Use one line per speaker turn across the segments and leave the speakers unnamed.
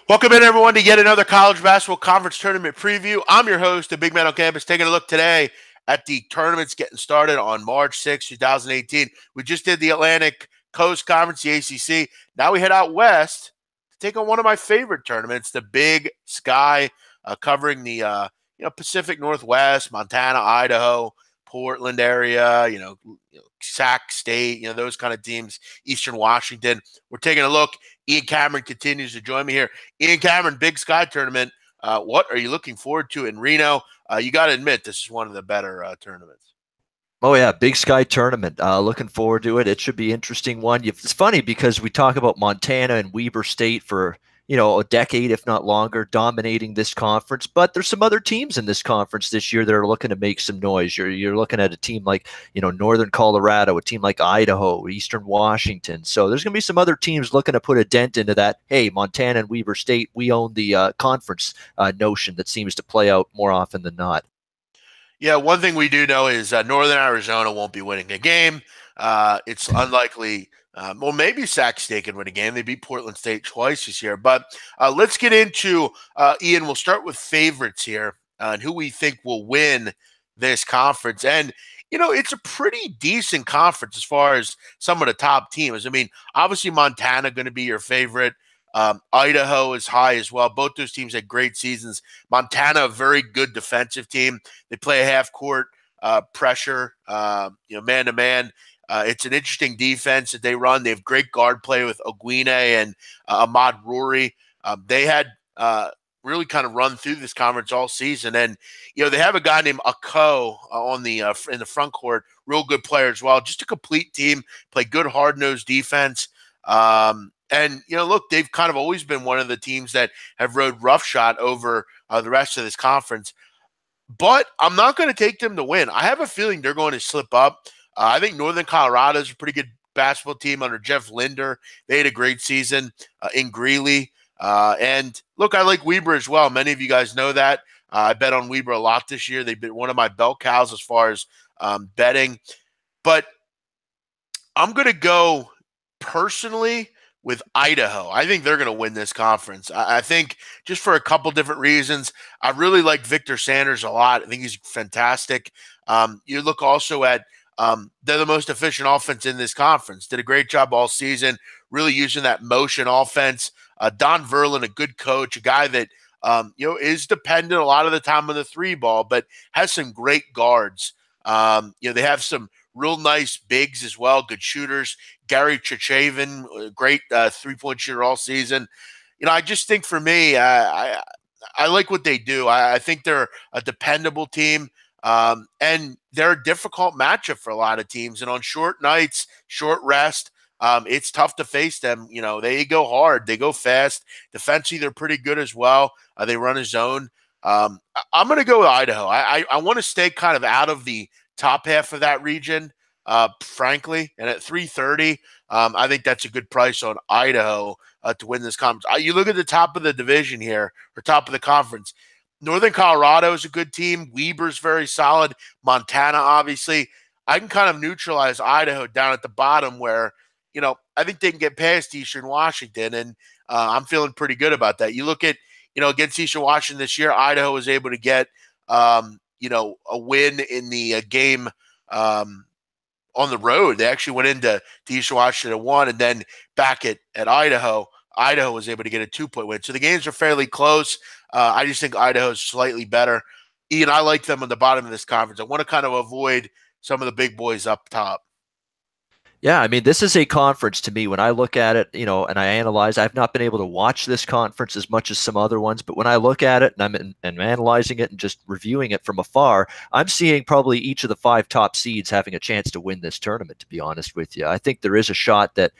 Welcome in, everyone, to yet another college basketball conference tournament preview. I'm your host, the Big Man on Campus, taking a look today at the tournaments getting started on March 6, 2018. We just did the Atlantic Coast Conference, the ACC. Now we head out west to take on one of my favorite tournaments, the Big Sky, covering the Pacific Northwest, Montana, Idaho, Portland area, Sac State, those kind of teams, Eastern Washington. We're taking a look. Ian Cameron continues to join me here. Ian Cameron, Big Sky Tournament. What are you looking forward to in Reno? You got to admit, this is one of the better tournaments.
Oh, yeah, Big Sky Tournament. Looking forward to it. It should be an interesting one. It's funny because we talk about Montana and Weber State for, a decade, if not longer, dominating this conference. But there's some other teams in this conference this year that are looking to make some noise. You're looking at a team like, Northern Colorado, a team like Idaho, Eastern Washington. So there's going to be some other teams looking to put a dent into that. Hey, Montana and Weber State, we own the conference notion that seems to play out more often than not.
Yeah, one thing we do know is Northern Arizona won't be winning a game. It's unlikely. Well, maybe Sac State can win a game. They beat Portland State twice this year. But let's get into, Ian, we'll start with favorites here and who we think will win this conference. And, it's a pretty decent conference as far as some of the top teams. I mean, obviously Montana going to be your favorite. Idaho is high as well. Both those teams had great seasons. Montana, a very good defensive team. They play a half-court pressure, man-to-man. It's an interesting defense that they run. They have great guard play with Oguine and Ahmad Rory. They had really kind of run through this conference all season. And, they have a guy named Ako on the in the front court, real good player as well. Just a complete team, play good hard-nosed defense. And, look, they've kind of always been one of the teams that have rode roughshod over the rest of this conference. But I'm not going to take them to win. I have a feeling they're going to slip up. I think Northern Colorado is a pretty good basketball team under Jeff Linder. They had a great season in Greeley. And, look, I like Weber as well. Many of you guys know that. I bet on Weber a lot this year. They've been one of my bell cows as far as betting. But I'm going to go personally with Idaho. I think they're going to win this conference. I think just for a couple different reasons. I really like Victor Sanders a lot. I think he's fantastic. You look also at they're the most efficient offense in this conference. Did a great job all season, really using that motion offense. Don Verlin, a good coach, a guy that is dependent a lot of the time on the three ball, but has some great guards. They have some real nice bigs as well, good shooters. Gary Chichavin, great three-point shooter all season. I just think for me, I like what they do. I think they're a dependable team, and they're a difficult matchup for a lot of teams. And on short nights, short rest, it's tough to face them. They go hard. They go fast. Defensively, they're pretty good as well. They run a zone. I'm going to go with Idaho. I want to stay kind of out of the top half of that region, frankly. And at 330, I think that's a good price on Idaho to win this conference. You look at the top of the division here, or top of the conference. Northern Colorado is a good team. Weber's very solid. Montana, obviously. I can kind of neutralize Idaho down at the bottom where, I think they can get past Eastern Washington, and I'm feeling pretty good about that. You look at, against Eastern Washington this year, Idaho was able to get, a win in the game on the road. They actually went into Eastern Washington and won, and then back at Idaho, Idaho was able to get a 2-point win. So the games are fairly close. I just think Idaho is slightly better. Ian, I like them on the bottom of this conference. I want to kind of avoid some of the big boys up top.
Yeah, I mean, this is a conference to me. When I look at it, and I analyze, I've not been able to watch this conference as much as some other ones, but when I look at it and I'm analyzing it and just reviewing it from afar, I'm seeing probably each of the 5 top seeds having a chance to win this tournament, to be honest with you. I think there is a shot that,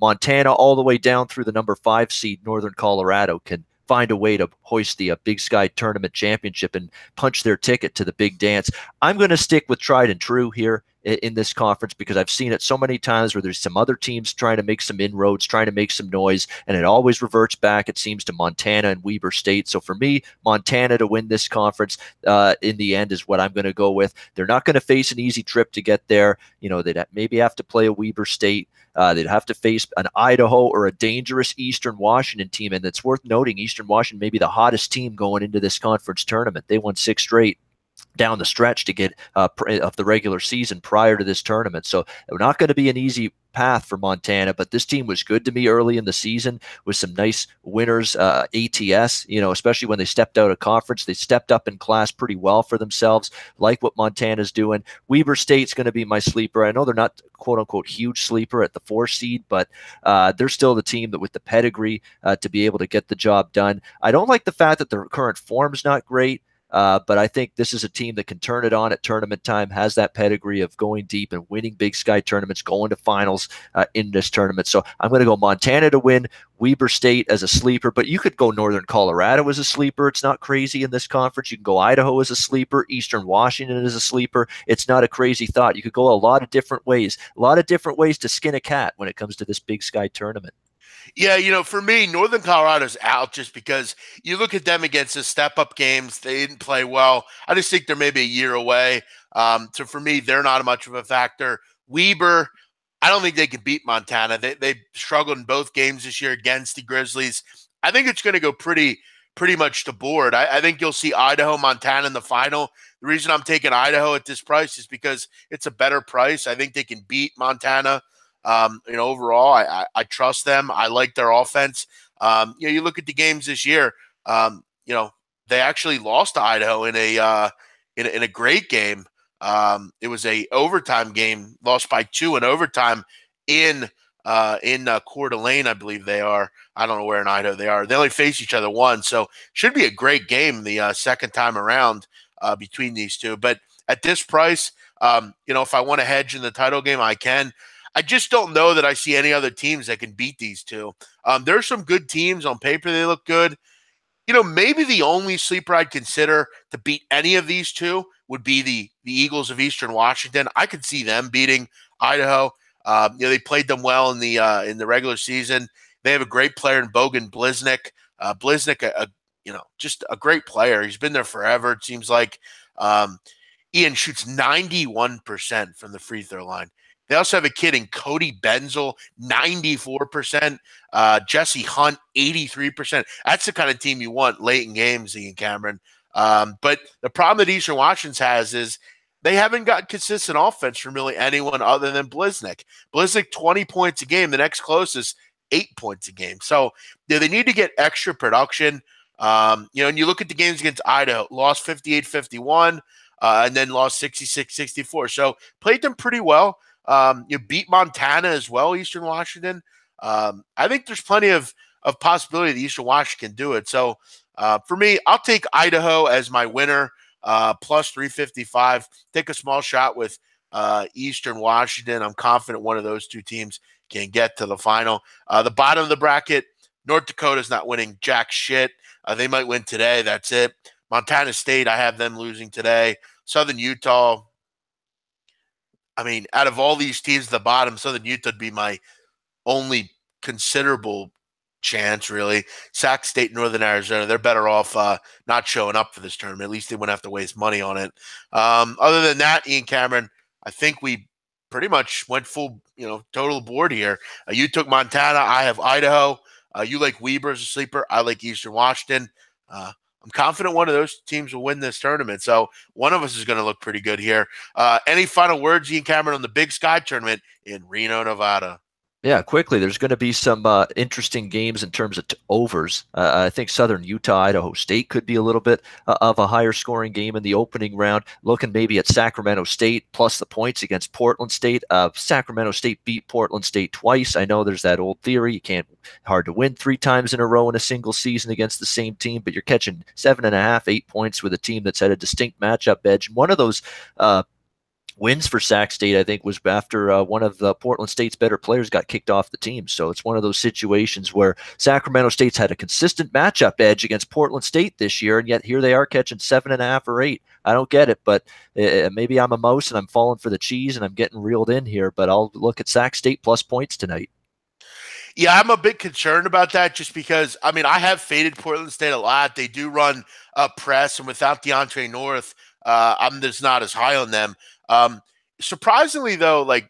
Montana all the way down through the number 5 seed, Northern Colorado, can find a way to hoist the Big Sky Tournament championship and punch their ticket to the big dance. I'm going to stick with tried and true here in this conference, because I've seen it so many times where there's some other teams trying to make some inroads, trying to make some noise, and it always reverts back, it seems, to Montana and Weber State. So for me, Montana to win this conference in the end is what I'm going to go with. They're not going to face an easy trip to get there. They'd maybe have to play a Weber State. They'd have to face an Idaho or a dangerous Eastern Washington team. And it's worth noting, Eastern Washington may be the hottest team going into this conference tournament. They won 6 straight down the stretch to get of the regular season prior to this tournament. So it's not going to be an easy path for Montana, but this team was good to me early in the season with some nice winners, ATS, especially when they stepped out of conference. They stepped up in class pretty well for themselves, like what Montana's doing. Weber State's going to be my sleeper. I know they're not quote-unquote huge sleeper at the 4 seed, but they're still the team that with the pedigree to be able to get the job done. I don't like the fact that their current form's not great. But I think this is a team that can turn it on at tournament time, has that pedigree of going deep and winning Big Sky tournaments, going to finals in this tournament. So I'm going to go Montana to win, Weber State as a sleeper, but you could go Northern Colorado as a sleeper. It's not crazy in this conference. You can go Idaho as a sleeper, Eastern Washington as a sleeper. It's not a crazy thought. You could go a lot of different ways to skin a cat when it comes to this Big Sky tournament.
Yeah, for me, Northern Colorado's out just because you look at them against the step-up games. They didn't play well. I just think they're maybe a year away. So for me, they're not much of a factor. Weber, I don't think they can beat Montana. They struggled in both games this year against the Grizzlies. I think it's going to go pretty much to board. I think you'll see Idaho, Montana in the final. The reason I'm taking Idaho at this price is because it's a better price. I think they can beat Montana. Overall, I trust them. I like their offense. You look at the games this year. They actually lost to Idaho in a great game. It was a overtime game, lost by 2 in overtime in Coeur d'Alene, I believe they are. I don't know where in Idaho they are. They only face each other once, so should be a great game the second time around between these two. But at this price, if I want to hedge in the title game, I can. I just don't know that I see any other teams that can beat these two. There's some good teams on paper. They look good. Maybe the only sleeper I'd consider to beat any of these two would be the Eagles of Eastern Washington. I could see them beating Idaho. They played them well in the regular season. They have a great player in Bogan Bliznik. Bliznik, just a great player. He's been there forever, it seems like. Ian shoots 91% from the free throw line. They also have a kid in Cody Benzel, 94%. Jesse Hunt, 83%. That's the kind of team you want late in games, Ian Cameron. But the problem that Eastern Washington has is they haven't got consistent offense from really anyone other than Bliznik. Bliznik, 20 points a game. The next closest, 8 points a game. So they need to get extra production. And you look at the games against Idaho, lost 58-51, and then lost 66-64. So played them pretty well. You beat Montana as well, Eastern Washington. I think there's plenty of possibility that Eastern Washington can do it. So for me, I'll take Idaho as my winner, plus 355. Take a small shot with Eastern Washington. I'm confident one of those two teams can get to the final. The bottom of the bracket, North Dakota's not winning jack shit. They might win today. That's it. Montana State, I have them losing today. Southern Utah, out of all these teams at the bottom, Southern Utah would be my only considerable chance, really. Sac State, Northern Arizona, they're better off not showing up for this tournament. At least they wouldn't have to waste money on it. Other than that, Ian Cameron, I think we pretty much went full, total board here. You took Montana. I have Idaho. You like Weber as a sleeper. I like Eastern Washington. I'm confident one of those teams will win this tournament. So one of us is going to look pretty good here. Any final words, Ian Cameron, on the Big Sky Tournament in Reno, Nevada?
Yeah, quickly, there's going to be some interesting games in terms of overs. I think Southern Utah, Idaho State could be a little bit of a higher scoring game in the opening round. Looking maybe at Sacramento State plus the points against Portland State. Sacramento State beat Portland State twice. I know there's that old theory. You can't hard to win 3 times in a row in a single season against the same team, but you're catching 7.5, 8 points with a team that's had a distinct matchup edge. One of those wins for Sac State, I think, was after one of the Portland State's better players got kicked off the team. So it's one of those situations where Sacramento State's had a consistent matchup edge against Portland State this year, and yet here they are catching 7.5 or 8. I don't get it, but maybe I'm a mouse and I'm falling for the cheese and I'm getting reeled in here, but I'll look at Sac State plus points tonight.
Yeah, I'm a bit concerned about that just because, I mean, I have faded Portland State a lot. They do run a press, and without DeAndre North, I'm just not as high on them. Surprisingly, though, like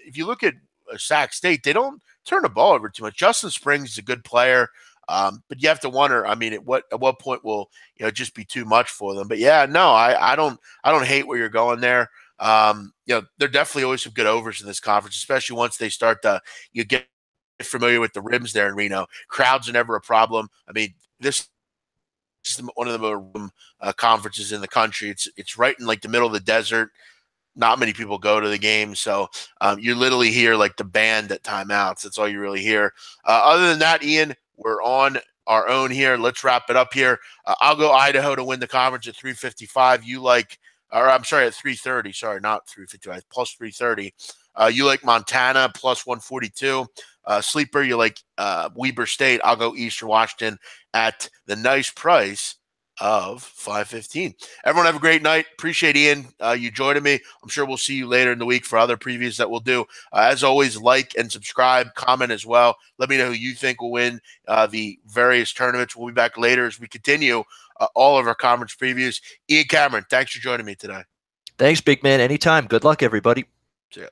if you look at Sac State, they don't turn the ball over too much. Justin Springs is a good player, but you have to wonder. I mean, at what point will just be too much for them? But yeah, no, I don't hate where you're going there. There definitely always some good overs in this conference, especially once they start to you get familiar with the rims there in Reno. Crowds are never a problem. I mean, this is one of the more conferences in the country. It's right in like the middle of the desert. Not many people go to the game, so you literally hear like the band at timeouts. That's all you really hear. Other than that, Ian, we're on our own here. Let's wrap it up here. I'll go Idaho to win the conference at 355. You like, or I'm sorry, at 330. Sorry, not 355, plus 330. You like Montana plus 142. Sleeper, you like Weber State. I'll go Eastern Washington at the nice price of 515. Everyone have a great night. Appreciate Ian you joining me. I'm sure we'll see you later in the week for other previews that we'll do. As always, like and subscribe, comment as well. Let me know who you think will win the various tournaments. We'll be back later as we continue all of our conference previews. Ian Cameron, thanks for joining me today.
Thanks, big man. Anytime. Good luck, everybody.
See ya.